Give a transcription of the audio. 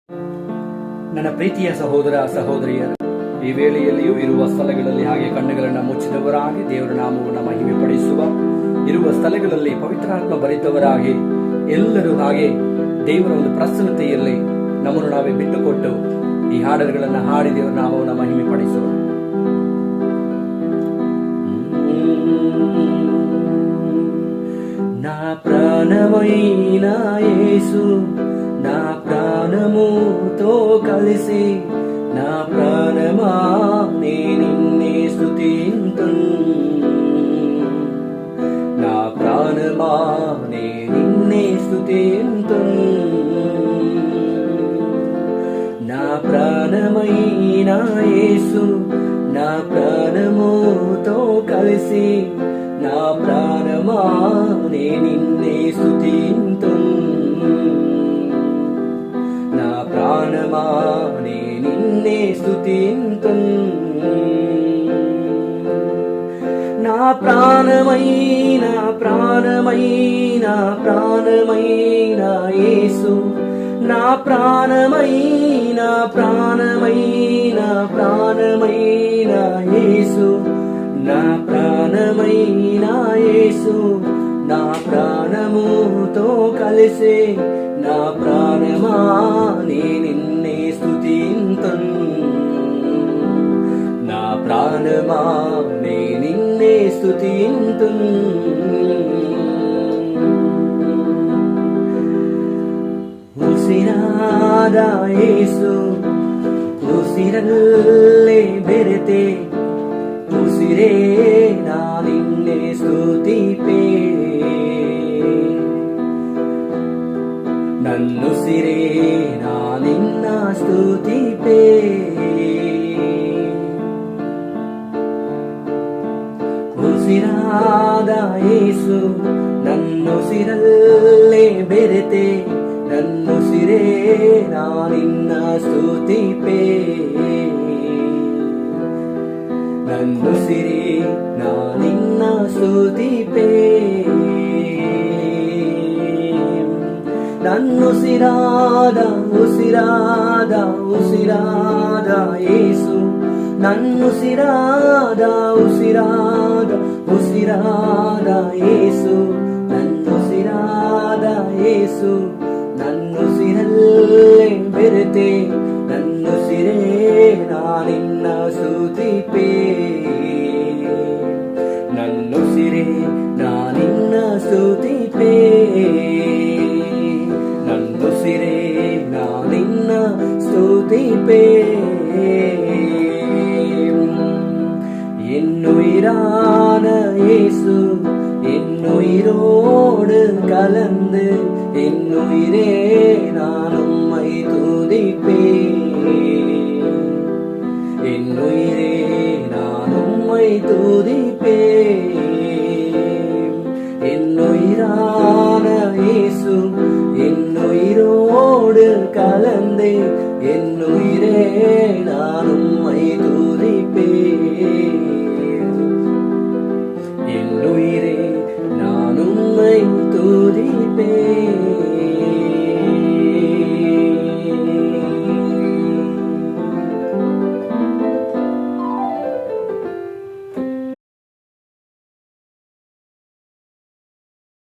ನನ್ನ ಪ್ರೀತಿಯ ಸಹೋದರ ಸಹೋದರಿಯರು, ಈ ವೇಳೆಯಲ್ಲಿಯೂ ಇರುವ ಸ್ಥಳಗಳಲ್ಲಿ ಹಾಗೆ ಕಣ್ಣುಗಳನ್ನು ಮುಚ್ಚಿದವರಾಗಿ ದೇವರ ನಾಮವನ್ನು ಮಹಿಮೆ ಪಡಿಸುವ, ಇರುವ ಸ್ಥಳಗಳಲ್ಲಿ ಪವಿತ್ರಾತ್ಮ ಭರಿತವರಾಗಿ ಎಲ್ಲರೂ ಹಾಗೆ ದೇವರ ಒಂದು ಪ್ರಸನ್ನತೆಯಲ್ಲಿ ನಮ್ಮನ್ನು ನಾವೇ ಬಿಟ್ಟುಕೊಟ್ಟು ಈ ಹಾಡುಗಳನ್ನು ಹಾಡಿ ದೇವರ ನಾಮವನ್ನು ಮಹಿಮೆ ಪಡಿಸುವ. నా ప్రాణమైన యేసు, నా ప్రాణముతో కలిసి నా ప్రాణమా నే నిన్నే స్తుతింతున్, నా ప్రాణమా నే నిన్నే స్తుతింతున్. నా ప్రాణమైన యేసు, నా ప్రాణముతో కలిసి నా ప్రాణమా నే నిన్నే స్తుతింతున్, నా ప్రాణమా నే నిన్నే స్తుతింతున్. నా ప్రాణమైన ప్రాణమైన ప్రాణమైన యేసు, నా ప్రాణమైన ప్రాణమైన ప్రాణమైన యేసు, నా ప్రాణమైన యేసు, నా ప్రాణముతో కలిసి నా ప్రాణమా నే నిన్నే స్తుతింతున్, నా ప్రాణమా నే నిన్నే స్తుతింతున్. ಉಸಿರಾದ ಯೇಸು, ಉಸಿರಲ್ಲೇ ಬೆರೆತೆ ಉಸಿರೇ ನಾ ನಿನ್ನೆ ಸ್ತುತಿಪೆ, ನನ್ನುಸಿರೇ ನಾ ನಿನ್ನ ಸ್ತುತಿಪೆ. ಉಸಿರಾದ ಯೇಸು, ನನ್ನುಸಿರಲ್ಲೇ ಬೆರೆತೆ ನನ್ನುಸಿರೇ ನಾ ನಿನ್ನ ಸ್ತುತಿಪೆ, ನನ್ನುಸಿರೇ ನಾ ನಿನ್ನ ಸ್ತುತಿಪೆ. ನನ್ನುಸಿರಾದ ಉಸಿರಾದ ಉಸಿರಾದ ಯೇಸು, ನನ್ನುಸಿರಾದ ಉಸಿರಾದ ಉಸಿರಾದ ಯೇಸು, ನನ್ನುಸಿರಾದ ಯೇಸು, ನನ್ನುಸಿರಲ್ಲೇ ಬೆರೆತೆ ನನ್ನುಸಿರೇ ನಾ ನಿನ್ನ ಸ್ತುತಿಪೆ, ನನ್ನುಸಿರೇ ನಾ ನಿನ್ನ ಸ್ತುತಿಪೆ, ನನ್ನುಸಿರೇ ನಾ ನಿನ್ನ ಸ್ತುತಿಪೆ. என்னுயிரான இயேசு, என்னுயிரோடு கலந்து என்னுயிரே நான் உம்மை துதிப்பேன், என்னுயிரே நான் உம்மை துதிப்பேன். என்னுயிரான இயேசு, என்னுயிரோடு கலந்து என்னுயிரே நான் உம்மை துதிப்பேன், என்னுயிரே நான் உம்மை துதிப்பேன்.